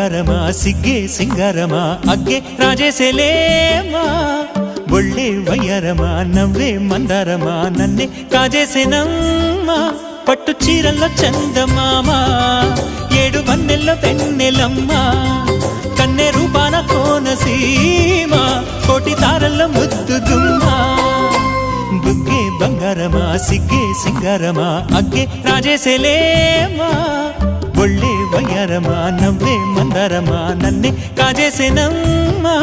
బంగారమా సిగ్గే సింగారమా అగ్గే రాజేసేలేమా ఒళ్ళే వయ్యారమా నవ్వే మందారమా నన్నే కాజేసేనమ్మా పట్టు చీరల్లో చందమామా ఏడు వన్నెల్లో వెన్నెలమ్మా కన్నె రూపాన కోనసీమ కోటి తారల్లో ముద్దుదుమ్మా బుగ్గే బంగారమా సిగ్గే సింగారమా అగ్గే రాజేసేలేమా ఒళ్ళే వయ్యారమా నవ్వే మందారమా నన్నే కాజేసేనమ్మా